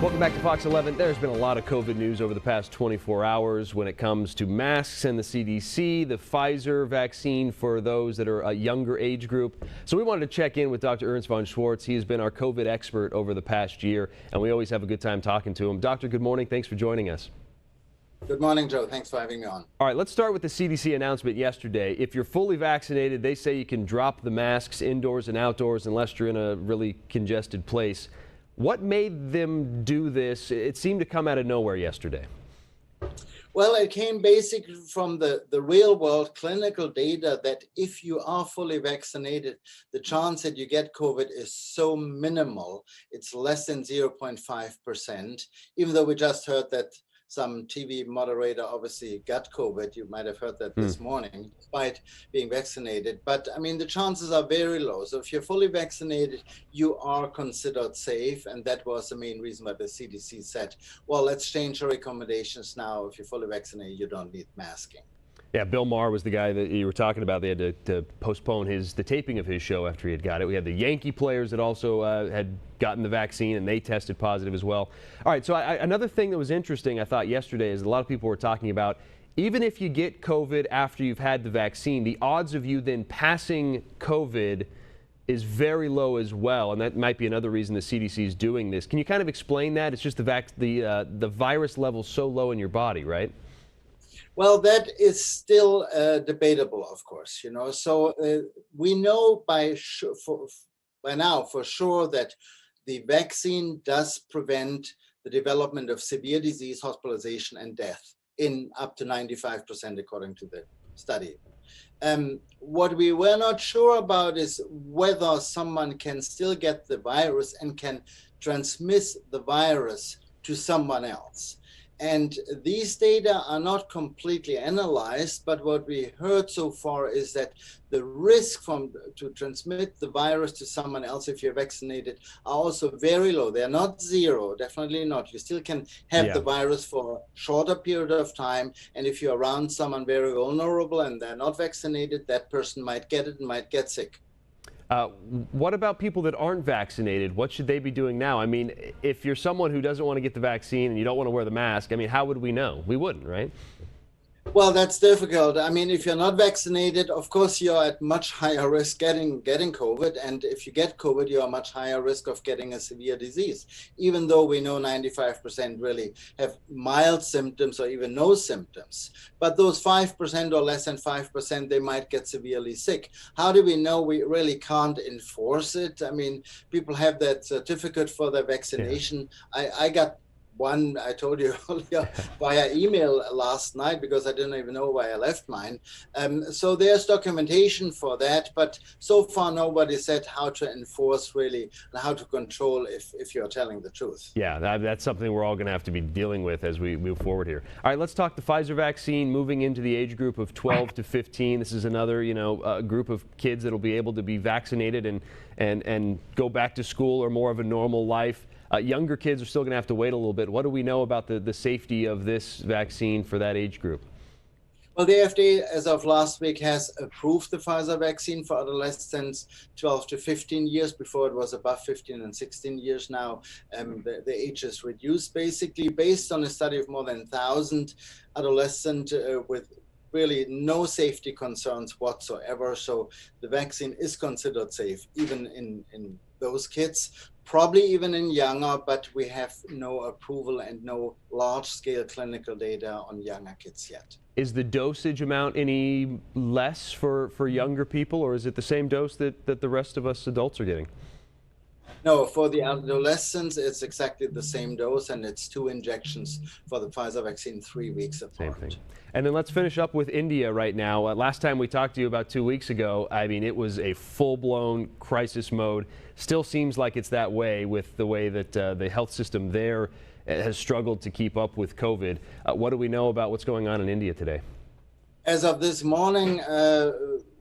Welcome back to Fox 11. There's been a lot of COVID news over the past 24 hours when it comes to masks and the CDC, the Pfizer vaccine for those that are a younger age group. So we wanted to check in with Dr. Ernst von Schwartz. He has been our COVID expert over the past year, and we always have a good time talking to him. Doctor, good morning. Thanks for joining us. Good morning, Joe. Thanks for having me on. All right, let's start with the CDC announcement yesterday. If you're fully vaccinated, they say you can drop the masks indoors and outdoors unless you're in a really congested place. What made them do this? It seemed to come out of nowhere yesterday. Well, it came basically from the real world clinical data that if you are fully vaccinated, the chance that you get COVID is so minimal. It's less than 0.5%, even though we just heard that some TV moderator obviously got COVID. You might have heard that this morning, despite being vaccinated. But I mean, the chances are very low. So if you're fully vaccinated, you are considered safe. And that was the main reason why the CDC said, well, let's change the recommendations now. If you're fully vaccinated, you don't need masking. Yeah, Bill Maher was the guy that you were talking about. They had to postpone the taping of his show after he had got it. We had the Yankee players that also had gotten the vaccine, and they tested positive as well. All right, so another thing that was interesting, I thought, yesterday is a lot of people were talking about, even if you get COVID after you've had the vaccine, the odds of you then passing COVID is very low as well, and that might be another reason the CDC is doing this. Can you kind of explain that? It's just the virus level so low in your body, right? Well, that is still debatable, of course, you know. So we know by now for sure that the vaccine does prevent the development of severe disease, hospitalization, and death in up to 95%, according to the study. What we were not sure about is whether someone can still get the virus and can transmit the virus to someone else. And these data are not completely analyzed, but what we heard so far is that the risk to transmit the virus to someone else if you're vaccinated are also very low. They're not zero, definitely not. You still can have the virus for a shorter period of time. And if you're around someone very vulnerable and they're not vaccinated, that person might get it and might get sick. What about people that aren't vaccinated? What should they be doing now? I mean, if you're someone who doesn't want to get the vaccine and you don't want to wear the mask, I mean, how would we know? We wouldn't, right? Well, that's difficult. I mean, if you're not vaccinated, of course, you're at much higher risk getting COVID. And if you get COVID, you're at much higher risk of getting a severe disease, even though we know 95% really have mild symptoms or even no symptoms. But those 5% or less than 5%, they might get severely sick. How do we know? We really can't enforce it. I mean, people have that certificate for their vaccination. Yeah. I got one, I told you earlier, via email last night because I didn't even know why I left mine. So there's documentation for that, but so far nobody said how to enforce really and how to control if you're telling the truth. Yeah, that's something we're all going to have to be dealing with as we move forward here. All right, let's talk the Pfizer vaccine moving into the age group of 12 to 15. This is another, group of kids that will be able to be vaccinated and go back to school or more of a normal life. Younger kids are still going to have to wait a little bit. What do we know about the safety of this vaccine for that age group? Well, the FDA, as of last week, has approved the Pfizer vaccine for adolescents 12 to 15 years. Before it was above 15 and 16 years now. The age is reduced, basically, based on a study of more than 1,000 adolescents with really no safety concerns whatsoever. So the vaccine is considered safe, even in those kids, probably even in younger, but we have no approval and no large-scale clinical data on younger kids yet. Is the dosage amount any less for younger people, or is it the same dose that the rest of us adults are getting? No, for the adolescents, it's exactly the same dose, and it's 2 injections for the Pfizer vaccine, 3 weeks apart. Same thing. And then let's finish up with India right now. Last time we talked to you about 2 weeks ago, I mean, it was a full-blown crisis mode. Still seems like it's that way with the way that the health system there has struggled to keep up with COVID. What do we know about what's going on in India today? As of this morning,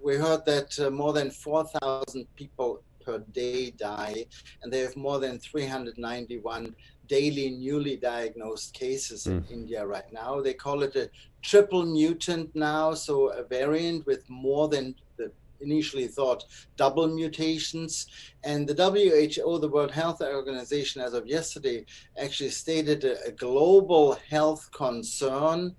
we heard that more than 4,000 people per day die, and they have more than 391 daily newly diagnosed cases in India right now. They call it a triple mutant now, so a variant with more than the initially thought double mutations. And the WHO, the World Health Organization, as of yesterday, actually stated a global health concern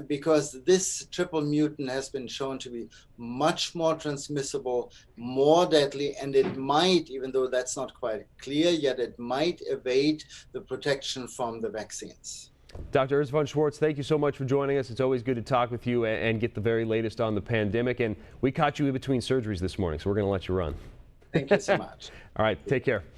because this triple mutant has been shown to be much more transmissible, more deadly, and it might, even though that's not quite clear yet, it might evade the protection from the vaccines. Dr. Urs von Schwartz, thank you so much for joining us. It's always good to talk with you and get the very latest on the pandemic. And we caught you in between surgeries this morning, so we're going to let you run. Thank you so much. All right, take care.